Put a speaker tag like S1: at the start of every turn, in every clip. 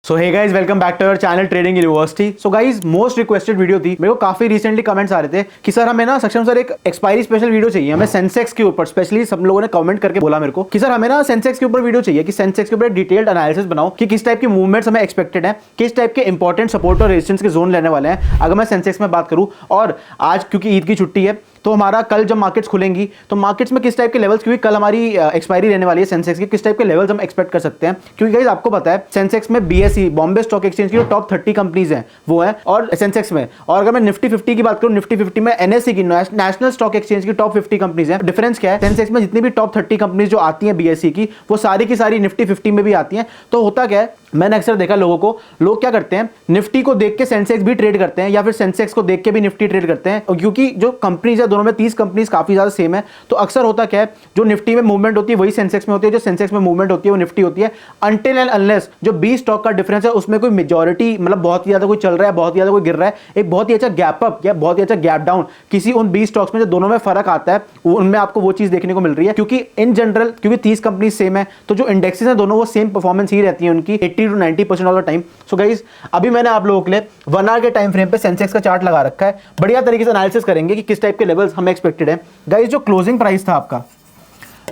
S1: So hey guys, welcome back to our channel trading university. So guys, most requested video थी, मेरे को काफी recently comments आ रहे थे कि सर हमें ना सक्षम सर एक एक्सपायरी स्पेशल वीडियो चाहिए हमें सेंसेक्स के ऊपर। स्पेशली सब लोगों ने कमेंट करके बोला मेरे को कि सर हमें ना सेंसेक्स के ऊपर वीडियो चाहिए, कि सेंसेक्स के ऊपर डिटेल्ड एनालिसिस बनाओ कि किस टाइप की मूवमेंट्स हमें एक्सपेक्टेड है, किस टाइप के इंपॉर्टेंट सपोर्ट और रेजिस्टेंस के जोन लेने वाले हैं अगर मैं सेंसेक्स में बात करूं। और आज क्योंकि ईद की छुट्टी है तो हमारा कल जब मार्केट्स खुलेंगी तो मार्केट्स में किस टाइप के लेवल्स, क्योंकि कल हमारी एक्सपायरी रहने वाली है सेंसेक्स की, किस टाइप के लेवल्स हम एक्सपेक्ट कर सकते हैं। क्योंकि गाइस आपको पता है सेंसेक्स में बीएसई बॉम्बे स्टॉक एक्सचेंज की जो टॉप 30 कंपनीज हैं वो है, और सेंसेक्स में। और अगर मैं निफ्टी 50 की बात करूं, निफ्टी 50 में एनएसई की नेशनल स्टॉक एक्सचेंज की टॉप 50 कंपनीज हैं। डिफरेंस क्या है, सेंसेक्स में जितनी भी टॉप 30 कंपनीज जो आती हैं बीएसई की, वो सारी की सारी निफ्टी 50 में भी आती हैं। तो होता क्या है, मैंने अक्सर देखा लोगों को, लोग क्या करते हैं, निफ्टी को देख के सेंसेक्स भी ट्रेड करते हैं या फिर सेंसेक्स को देख के भी निफ्टी ट्रेड करते हैं। और क्योंकि जो कंपनीज है दोनों में 30 कंपनीज काफी ज्यादा सेम है, तो अक्सर होता क्या है, जो निफ्टी में मूवमेंट होती है वही सेंसेक्स में होती है, जो सेंसेक्स में मूवमेंट होती है वो निफ्टी होती है। अनटिल एंड अनलेस जो 20 स्टॉक का डिफरेंस है उसमें कोई मेजॉरिटी, मतलब बहुत ही ज्यादा कोई चल रहा है, बहुत ही ज्यादा कोई गिर रहा है, एक बहुत ही अच्छा गैप अप या बहुत ही अच्छा गैप डाउन किसी उन 20 स्टॉक्स में जो दोनों में फर्क आता है, उनमें आपको वो चीज देखने को मिल रही है। क्योंकि इन जनरल क्योंकि 30 कंपनी सेम है, तो जो इंडेक्सेस हैं दोनों वो सेम परफॉर्मेंस ही रहती है उनकी 80 to 90% of the time. So guys, अभी मैंने आप लोगों के लिए 1 आवर के टाइम फ्रेम पे सेंसेक्स का चार्ट लगा रखा है, बढ़िया तरीके से एनालिसिस करेंगे कि किस टाइप के लेवल्स हमें एक्सपेक्टेड है। गाइस, जो क्लोजिंग प्राइस था आपका,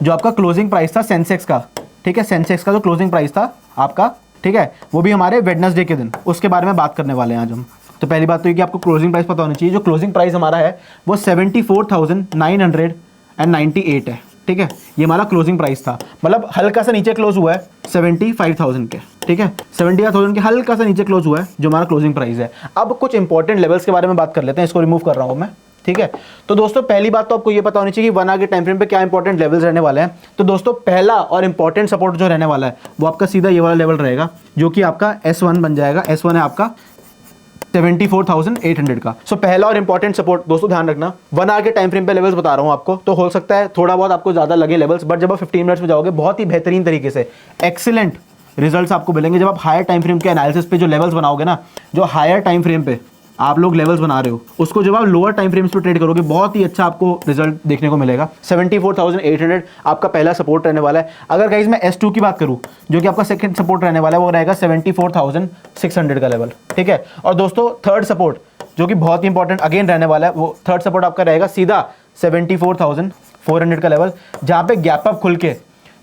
S1: जो आपका क्लोजिंग प्राइस था सेंसेक्स का, ठीक है, सेंसेक्स का जो क्लोजिंग प्राइस था आपका, ठीक है, वो भी हमारे वेडनेसडे के दिन, उसके बारे में बात करने वाले हैं आज हम। तो पहली बात तो ये कि आपको क्लोजिंग प्राइस पता होनी चाहिए। जो क्लोजिंग प्राइस हमारा है वो 74,998 है, ठीक है, ये हमारा क्लोजिंग प्राइस था। मतलब हल्का सा नीचे क्लोज हुआ है 75,000 के, ठीक है, 75,000 के हल्का सा नीचे क्लोज हुआ है जो हमारा क्लोजिंग प्राइस है। अब कुछ इंपॉर्टेंट लेवल्स के बारे में बात कर लेते हैं, इसको रिमूव कर रहा हूं मैं, ठीक है। तो दोस्तों पहली बात तो आपको ये पता होनी चाहिए कि 1 आवर के टाइम फ्रेम पे क्या इंपॉर्टेंट लेवल्स रहने वाले हैं। तो दोस्तों पहला और इंपॉर्टेंट सपोर्ट जो रहने वाला है वो आपका सीधा ये वाला लेवल रहेगा, जो कि आपका S1 बन जाएगा। S1 है आपका 74,800 का। सो पहला और इंपॉर्टेंट सपोर्ट दोस्तों ध्यान रखना, 1 आवर के टाइम फ्रेम पे लेवल्स बता रहा हूं आपको, तो हो सकता है थोड़ा बहुत आपको ज्यादा लगे लेवल्स, बट जब आप 15 मिनट्स में जाओगे बहुत ही बेहतरीन तरीके से एक्सीलेंट रिजल्ट्स आपको मिलेंगे। जब आप हायर टाइम फ्रेम के एनालिसिस पे जो लेवल्स बनाओगे ना, जो हायर टाइम फ्रेम पे आप लोग लेवल्स बना रहे हो, उसको जब आप लोअर टाइम फ्रेम्स पे ट्रेड करोगे बहुत ही अच्छा आपको रिजल्ट देखने को मिलेगा। 74,800 आपका पहला सपोर्ट रहने वाला है। अगर गाइस मैं S2 की बात करूं, जो कि आपका सेकंड सपोर्ट रहने वाला है, वो रहेगा 74,600 का लेवल, ठीक है। और दोस्तों थर्ड सपोर्ट जो कि बहुत ही इंपॉर्टेंट अगेन रहने वाला है, वो थर्ड सपोर्ट आपका रहेगा सीधा 74,400 का लेवल, जहां पे गैप अप खुल के,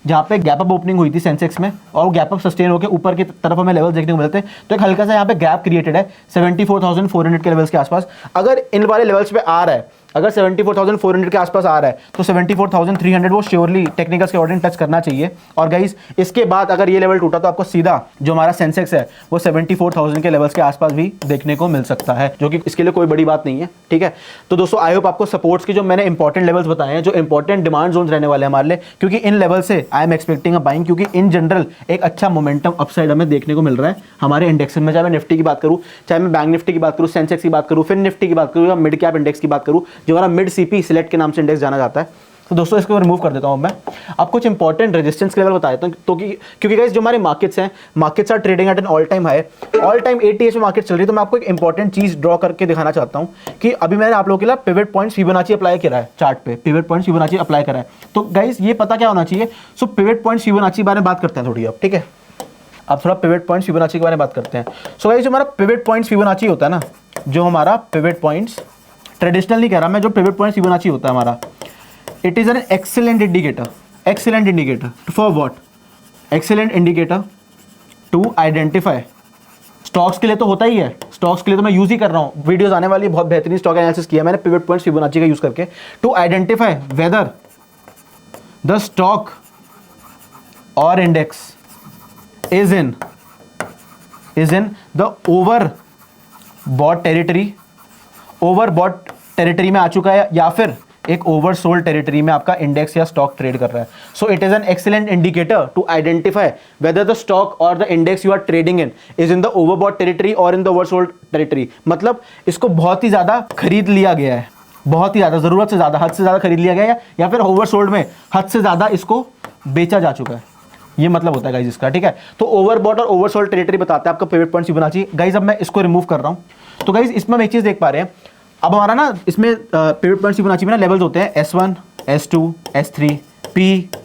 S1: जहाँ पे गैप अप ओपनिंग हुई थी सेंसेक्स में और गैप अप सस्टेन होकर ऊपर की तरफ हमें लेवल देखने को मिलते हैं। तो एक हल्का सा यहाँ पे गैप क्रिएटेड है 74,400 के लेवल्स के आसपास। अगर इन वाले लेवल्स पे आ रहा है, अगर 74,400 के आसपास आ रहा है, तो 74,300 वो श्योरली टेक्निकल्स के अकॉर्डिंग टच करना चाहिए। और गाइस इसके बाद अगर ये लेवल टूटा तो आपको सीधा जो हमारा सेंसेक्स है वो 74,000 के लेवल्स के आसपास भी देखने को मिल सकता है, जो कि इसके लिए कोई बड़ी बात नहीं है, ठीक है। तो दोस्तों आई होप आपको सपोर्ट्स के जो मैंने इंपॉर्टेंट लेवल्स बताए हैं, जो इंपॉर्टेंट डिमांड जोन्स रहने वाले हैं हमारे लिए, क्योंकि इन लेवल से I am expecting a buying, क्योंकि इन जनरल एक अच्छा मोमेंटम अपसाइड हमें देखने को मिल रहा है हमारे इंडेक्स में। चाहे मैं निफ्टी की बात करूं, चाहे मैं बैंक निफ्टी की बात करूं, सेंसेक्स की बात करूं, फिर निफ्टी की बात करूं, या मिड कैप इंडेक्स की बात करूं, जो हमारा मिड सीपी सिलेक्ट के नाम से इंडेक्स जाना जाता है। तो दोस्तों इसको रिमूव कर देता हूं मैं। अब कुछ इंपॉर्टेंट रेजिस्टेंस के लेवल बता देता हूं, तो क्योंकि गाइस जो हमारे मार्केट्स हैं, markets are trading at an all time high, all time 80 में मार्केट चल रही है। तो मैं आपको एक इंपॉर्टेंट चीज ड्रॉ करके दिखाना चाहता हूं कि अभी मैंने आप लोगों के लिए पिवट पॉइंट्स फिबोनाची अप्लाई करा है चार्ट पे, पिवट पॉइंट्स फिबोनाची अप्लाई करा है। तो गाइस ये पता क्या होना चाहिए। सो पिवट पॉइंट्स फिबोनाची के बारे में बात करते हैं थोड़ी अब, ठीक है। अब थोड़ा पिवट पॉइंट्स फिबोनाची के बारे में बात करते हैं। सो गाइस जो हमारा पिवट पॉइंट्स फिबोनाची होता है ना, जो हमारा पिवट पॉइंट्स, ट्रेडिशनल नहीं कह रहा मैं, जो पिवट पॉइंट्स फिबोनाची होता है हमारा, it is an excellent indicator, excellent indicator for what, excellent indicator to identify. Stocks के लिए तो होता ही है, स्टॉक्स के लिए तो मैं यूज ही कर रहा हूं, वीडियोस आने वाली बहुत बेहतरीन स्टॉक एनालिसिस किया मैंने पिवट पॉइंट्स फिबोनाची का यूज करके, to identify whether the stock और index is in the overbought territory, overbought territory में आ चुका है, या फिर एक ओवरसोल्ड टेरिटरी में आपका इंडेक्स या स्टॉक ट्रेड कर रहा है। So it is an excellent indicator to identify whether the stock और the index you are trading in is in the overbought territory और इन द ओवरसोल्ड टेरिटरी। मतलब इसको बहुत ही ज्यादा खरीद लिया गया है, बहुत ही ज्यादा, जरूरत से ज्यादा, हद से ज्यादा खरीद लिया गया है, या फिर ओवरसोल्ड में हद से ज्यादा इसको बेचा जा चुका है, ये मतलब होता है गाइस इसका, ठीक है। तो ओवरबॉट और ओवरसोल्ड टेरिटरी बताता है आपका पिवट पॉइंट्स फिबोनाची। गाइस अब मैं इसको रिमूव कर रहा हूं, तो गाइस इसमें हम एक चीज देख पा रहे हैं, अब हमारा ना इसमें पिवट पॉइंट्स फिबोनाची में ना लेवल्स होते हैं S1, S2, S3, P,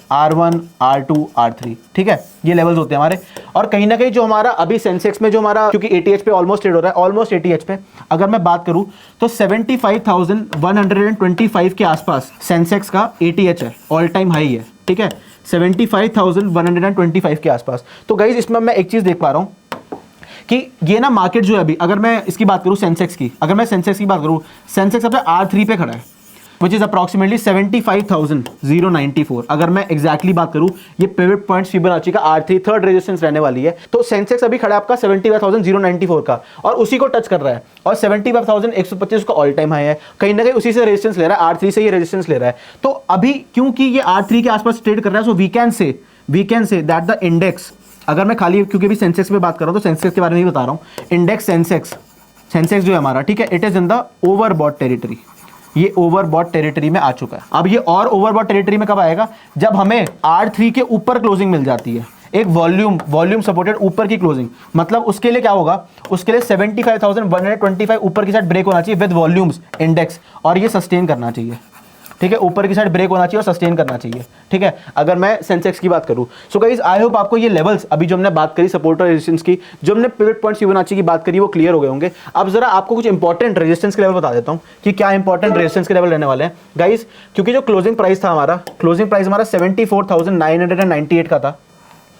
S1: R1, R2, R3, ठीक है, ये लेवल्स होते हैं हमारे। और कहीं ना कहीं जो हमारा अभी सेंसेक्स में जो हमारा, क्योंकि 80H पे ऑलमोस्ट ट्रेड हो रहा है, ऑलमोस्ट 80H पे अगर मैं बात करूं तो 75,125 के आसपास सेंसेक्स का 80H है, ऑल टाइम हाई है, ठीक है, 75,125 के आसपास। तो गाइज इसमें मैं एक चीज देख पा रहा हूं कि ये ना मार्केट जो है अभी, अगर मैं इसकी बात करूं सेंसेक्स की, अगर मैं सेंसेक्स की बात करूं, सेंसेक्स अपने R3 पे खड़ा है, विच इज अप्रॉक्सीमेटली 75,094। अगर मैं एग्जैक्टली बात करूं, ये पिवट पॉइंट्स फिबोनाची का R3 थर्ड रेजिस्टेंस रहने वाली है। तो सेंसेक्स अभी खड़ा है आपका 75,094 का, और उसी को टच कर रहा है, और 75,125 का ऑल टाइम हाई है, कहीं ना कहीं उसी से रेजिस्टेंस ले रहा है, R3 से ये रेजिस्टेंस ले रहा है। तो अभी क्योंकि ये R3 के आसपास ट्रेड कर रहा है, so we can say that the index, अगर मैं खाली क्योंकि अभी सेंसेक्स पे बात कर रहा हूं तो सेंसेक्स के बारे में ही बता रहा हूं, इंडेक्स सेंसेक्स जो है हमारा, ठीक है, it is in the overbought territory, ये ओवरबॉट टेरिटरी में आ चुका है। अब ये और ओवरबॉट टेरिटरी में कब आएगा, जब हमें R3 के ऊपर क्लोजिंग मिल जाती है, एक वॉल्यूम सपोर्टेड ऊपर की क्लोजिंग, मतलब उसके लिए क्या होगा, उसके लिए 75,125 ऊपर की साइड ब्रेक होना चाहिए विद वॉल्यूम्स इंडेक्स, और ये सस्टेन करना चाहिए, ठीक है, ऊपर की साइड ब्रेक होना चाहिए और सस्टेन करना चाहिए, ठीक है, अगर मैं सेंसेक्स की बात करूं। सो गाइस आई होप आपको ये लेवल्स अभी जो हमने बात करी सपोर्ट और रेजिस्टेंस की, जो हमने पिवट पॉइंट्स फिबोनाची की बात करी, वो क्लियर हो गए होंगे। अब जरा आपको कुछ इंपॉर्टेंट रेजिस्टेंस के लेवल बता देता हूं कि क्या इंपॉर्टेंट रेजिस्टेंस के लेवल रहने वाले हैं गाइस, क्योंकि जो क्लोजिंग प्राइस हमारा 74,998 का था,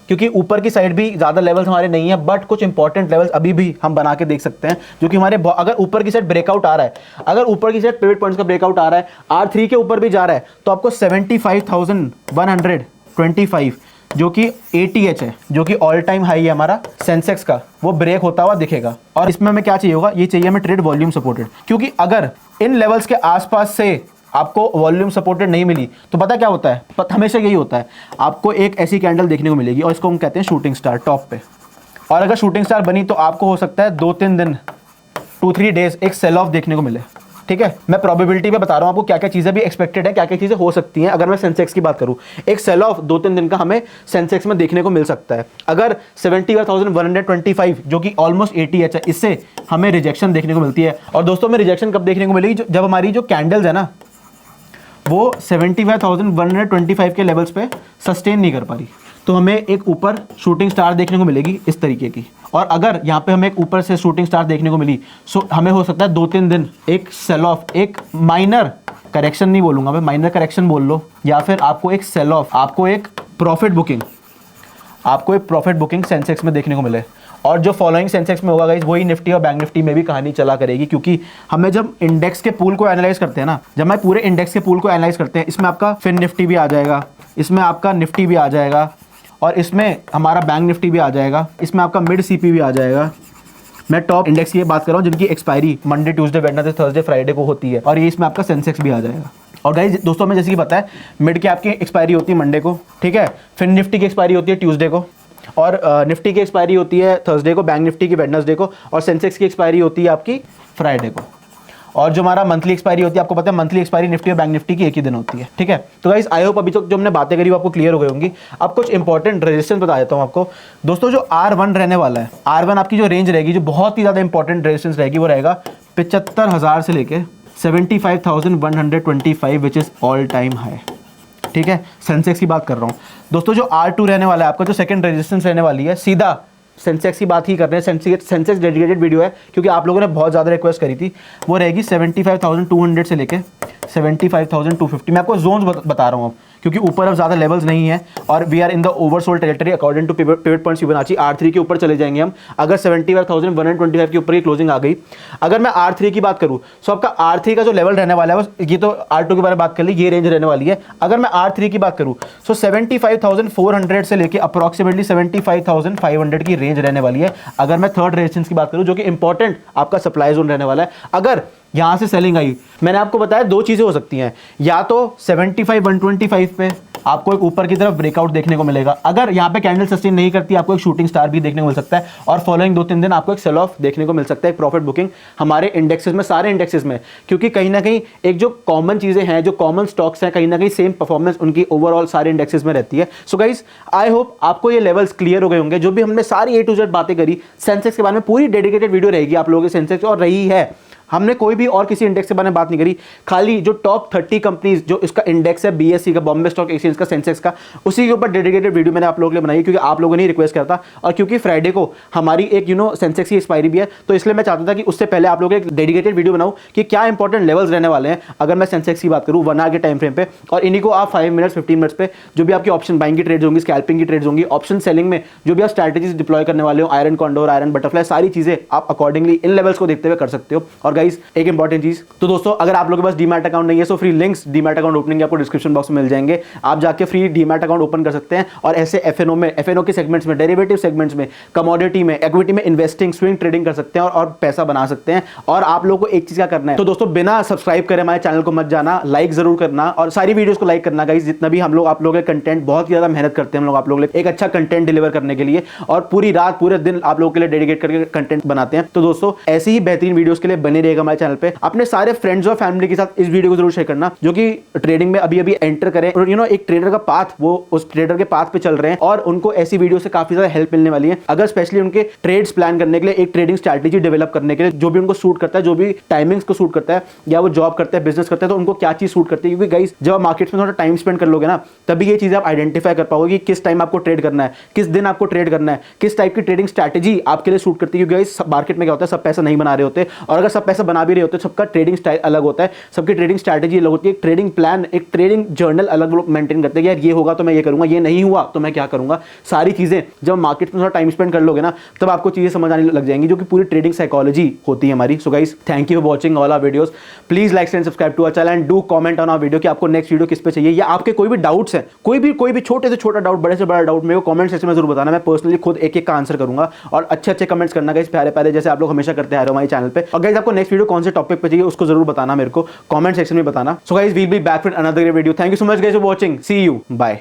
S1: क्योंकि ऊपर की साइड भी ज़्यादा लेवल्स हमारे नहीं है, बट कुछ इंपॉर्टेंट लेवल्स अभी भी हम बना के देख सकते हैं, जो कि हमारे अगर ऊपर की साइड ब्रेकआउट आ रहा है, अगर ऊपर की साइड पिवट पॉइंट्स का ब्रेकआउट आ रहा है, R3 के ऊपर भी जा रहा है, तो आपको 75,125 जो कि 80H है, जो कि ऑल टाइम हाई है हमारा सेंसेक्स का, वो ब्रेक होता हुआ दिखेगा। और इसमें हमें क्या चाहिए होगा, ये चाहिए हमें ट्रेड वॉल्यूम सपोर्टेड, क्योंकि अगर इन लेवल्स के आसपास से आपको वॉल्यूम सपोर्टेड नहीं मिली तो पता क्या होता है, हमेशा यही होता है, आपको एक ऐसी कैंडल देखने को मिलेगी और इसको हम कहते हैं शूटिंग स्टार टॉप पे, और अगर शूटिंग स्टार बनी तो आपको हो सकता है 2-3 दिन 2-3 डेज एक सेल ऑफ देखने को मिले, ठीक है। मैं प्रोबेबिलिटी पे बता रहा हूं आपको क्या क्या चीजें भी एक्सपेक्टेड है, क्या क्या चीजें हो सकती हैं। अगर मैं सेंसेक्स की बात करूं, एक सेल ऑफ 2-3 दिन का हमें सेंसेक्स में देखने को मिल सकता है। अगर 71,125 जो कि ऑलमोस्ट 80H है, इससे हमें रिजेक्शन देखने को मिलती है। और दोस्तों में रिजेक्शन कब देखने को मिलेगी, जब हमारी जो कैंडल्स है ना, वो 75,125 के लेवल्स पे सस्टेन नहीं कर पा रही, तो हमें एक ऊपर शूटिंग स्टार देखने को मिलेगी इस तरीके की। और अगर यहाँ पे हमें एक ऊपर से शूटिंग स्टार देखने को मिली, सो हमें हो सकता है 2-3 दिन एक सेल ऑफ, एक माइनर करेक्शन नहीं बोलूंगा मैं, माइनर करेक्शन बोल लो, या फिर आपको एक सेल ऑफ, आपको एक प्रॉफिट बुकिंग सेंसेक्स में देखने को मिले। और जो फॉलोइंग सेंसेक्स में होगा गाइस, वही निफ्टी और बैंक निफ्टी में भी कहानी चला करेगी, क्योंकि हमें जब इंडेक्स के पूल को एनालाइज करते हैं ना, जब मैं पूरे इंडेक्स के पूल को एनालाइज करते हैं, इसमें आपका फिन निफ्टी भी आ जाएगा, इसमें आपका निफ्टी भी आ जाएगा, और इसमें हमारा बैंक निफ्टी भी आ जाएगा, इसमें आपका मिड सीपी भी आ जाएगा। मैं टॉप इंडेक्स की बात कर रहा हूँ जिनकी expiry Monday, Tuesday, Wednesday, Thursday, Friday को होती है, और ये इसमें आपका सेंसेक्स भी आ जाएगा। और गाइस दोस्तों में जैसे कि पता है, मिड की आपकी एक्सपायरी होती है मंडे को, ठीक है, फिर निफ्टी की एक्सपायरी होती है ट्यूसडे को, और निफ्टी की एक्सपायरी होती है थर्सडे को, बैंक निफ्टी की वेडनेसडे को, और सेंसेक्स की एक्सपायरी होती है आपकी फ्राइडे को। और जो हमारा मंथली एक्सपायरी होती है, आपको पता है मंथली एक्सपायरी निफ्टी और बैंक निफ्टी की एक ही दिन होती है, ठीक है। तो गाइस आई होप अभी तक जो हमने बातें करी वो आपको क्लियर हो गई होंगी। अब कुछ इंपॉर्टेंट रेजिस्टेंस बता देता हूँ आपको दोस्तों। जो R1 रहने वाला है, R1 आपकी जो रेंज रहेगी, जो बहुत ही ज़्यादा इंपॉर्टेंट रेजिस्टेंस रहेगी, वो रहेगा 75,000 से लेके 75,125 which is all time high, ठीक है। सेंसेक्स की बात कर रहा हूँ दोस्तों। जो R2 रहने वाला है आपका, जो सेकंड रेजिस्टेंस रहने वाली है, सीधा सेंसेक्स की बात ही कर रहे हैं, सेंसेक्स डेडिकेटेड वीडियो है, क्योंकि आप लोगों ने बहुत ज़्यादा रिक्वेस्ट करी थी। वो रहेगी 75,200 से लेके 75,250। मैं आपको जोन्स बता रहा हूँ अब, क्योंकि ऊपर अब ज़्यादा लेवल्स नहीं है, और we are in the oversold territory according to pivot points Fibonacci. R3 के ऊपर चले जाएंगे हम, अगर 75,125 के ऊपर की क्लोजिंग आ गई। अगर मैं R3 की बात करूँ, सो आपका R3 का जो लेवल रहने वाला है, ये तो R2 के बारे में बात कर ली, ये रेंज रहने वाली है। अगर मैं R3 की बात करूँ, सो 75,400 से लेके अप्रॉक्सीमेटली 75,500 की रेंज रहने वाली है। अगर मैं थर्ड रेजिस्टेंस की बात करूँ, जो कि इंपॉर्टेंट आपका सप्लाई जोन रहने वाला है, अगर यहां से सेलिंग आई, मैंने आपको बताया दो चीजें हो सकती हैं, या तो 75,125 पे आपको एक ऊपर की तरफ ब्रेकआउट देखने को मिलेगा, अगर यहां पे कैंडल सस्टेन नहीं करती, आपको एक शूटिंग स्टार भी देखने को मिल सकता है, और फॉलोइंग 2-3 दिन आपको एक सेल ऑफ देखने को मिल सकता है, एक प्रॉफिट बुकिंग हमारे इंडेक्सेस में, सारे इंडेक्सेस में, क्योंकि कहीं ना कहीं एक जो कॉमन चीजें हैं, जो कॉमन स्टॉक्स हैं, कहीं ना कहीं सेम परफॉर्मेंस उनकी ओवरऑल सारे इंडेक्सेस में रहती है। सो गाइस आई होप आपको ये लेवल्स क्लियर हो गए होंगे, जो भी हमने सारी A to Z बातें करी। सेंसेक्स के बारे में पूरी डेडिकेटेड वीडियो रहेगी आप लोगों के सेंसेक्स, और रही है हमने कोई भी और किसी इंडेक्स के बारे में बात नहीं करी, खाली जो टॉप 30 कंपनीज जो इसका इंडेक्स है BSE का, बॉम्बे स्टॉक एक्सचेंज का, सेंसेक्स का, उसी के ऊपर डेडिकेटेड वीडियो मैंने आप लोगों के लिए बनाई, क्योंकि आप लोगों ने रिक्वेस्ट किया था और क्योंकि फ्राइडे को हमारी एक सेंसेक्स की एक्सपायरी भी है, तो इसलिए मैं चाहता था कि उससे पहले आप लोगों को एक डेडिकेटेड वीडियो बनाऊं कि क्या इंपॉर्टेंट लेवल्स रहने वाले हैं अगर मैं सेंसेक्स की बात करूं 1 आवर के टाइम फ्रेम पे, और इन्हीं को आप 5 मिनट्स 15 मिनट्स पे जो भी आपकी ऑप्शन बाइंग की ट्रेड्स होंगी, स्कैल्पिंग की ट्रेड्स होंगी, ऑप्शन सेलिंग में जो भी आप स्ट्रैटेजीज डिप्लॉय करने वाले हो, आयरन कॉन्डोर, आयरन बटरफ्लाई, सारी चीजें आप अकॉर्डिंगली इन लेवल्स को देखते हुए कर सकते हो। और गाइस एक इंपॉर्टेंट चीज, तो दोस्तों अगर आप लोगों के पास डीमैट अकाउंट नहीं है, so free links demat account opening आपको डिस्क्रिप्शन बॉक्स में मिल जाएंगे, आप जाके फ्री डीमैट अकाउंट ओपन कर सकते हैं और ऐसे एफएनओ में, एफएनओ के सेगमेंट्स में, डेरिवेटिव सेगमेंट्स में, कमोडिटी में, इक्विटी में इन्वेस्टिंग, स्विंग ट्रेडिंग कर सकते हैं और पैसा बना सकते हैं। और आप लोगों को एक चीज क्या करना है, तो दोस्तों बिना सब्सक्राइब करे हमारे चैनल को मत जाना, लाइक जरूर करना और सारी वीडियोस को लाइक करना गाइस, जितना भी हम लोग आप लोगों के कंटेंट, बहुत ही ज्यादा मेहनत करते हैं हम लोग आप लोगों के लिए एक अच्छा कंटेंट डिलीवर करने के लिए, और पूरी रात पूरे दिन आप लोगों के लिए डेडिकेट करके कंटेंट बनाते हैं। तो दोस्तों ऐसी ही बेहतरीन वीडियोस के लिए बने रहेगा हमारे चैनल पे। अपने सारे फ्रेंड्स और फैमिली के साथ इस वीडियो को जरूर शेयर करना जो कि ट्रेडिंग में अभी अभी एंटर करें और एक ट्रेडर का पाथ, वो उस ट्रेडर के पाथ पे चल रहे हैं और उनको ऐसी वीडियो से काफी ज्यादा हेल्प मिलने वाली है। अगर स्पेशली उनके ट्रेड्स प्लान करने के लिए, एक ट्रेडिंग स्ट्रैटेजी डेवलप करने के लिए, जो भी उनको सूट करता है, जो भी टाइमिंग्स को सूट करता है, या वो जॉब करते हैं, बिजनेस करते हैं, तो उनको क्या चीज सूट करती है, क्योंकि गाइस जब आप मार्केट में थोड़ा टाइम स्पेंड कर लोगे ना, तभी ये चीजें आप आइडेंटिफाई कर पाओगे कि किस टाइम आपको ट्रेड करना है, किस दिन आपको ट्रेड करना है, किस टाइप की ट्रेडिंग स्ट्रैटेजी आपके लिए सूट करती है। क्योंकि गाइस मार्केट में क्या होता है, सब पैसा नहीं बना रहे होते, और अगर सब पैसा बना भी रहे होते, सबका ट्रेडिंग स्टाइल अलग होता है, सबकी ट्रेडिंग स्ट्रैटेजी अलग होती है, एक ट्रेडिंग प्लान, एक ट्रेडिंग जर्नल अलग लोग मेंटेन करते हैं कि यार ये होगा तो मैं ये करूंगा, ये नहीं हुआ तो मैं क्या करूंगा। सारी चीजें जब मार्केट में थोड़ा टाइम स्पेंड कर लोगे ना, तब आपको चीजें समझ आने लग जाएंगी, जो कि पूरी ट्रेडिंग साइकोलॉजी होती है हमारी। So guys thank you for watching all our videos, please like and subscribe to our channel and do comment on our video कि आपको नेक्स्ट वीडियो किस पे चाहिए, या आपके कोई भी डाउट्स हैं, कोई भी छोटे से छोटा डाउट, बड़े से बड़ा डाउट, मेरे को कमेंट सेक्शन में जरूर बताना, मैं पर्सनली खुद एक का आंसर करूंगा। और अच्छे कमेंट्स करना गाइस, प्यारे प्यारे, जैसे आप लोग हमेशा करते आ रहे हो हमारे चैनल पे। और गाइस आपको नेक्स्ट वीडियो कौन से टॉपिक पे चाहिए उसको जरूर बताना, मेरे को कमेंट सेक्शन में बताना। So guys we will be back with another video. Thank you so much guys for watching, see you, bye.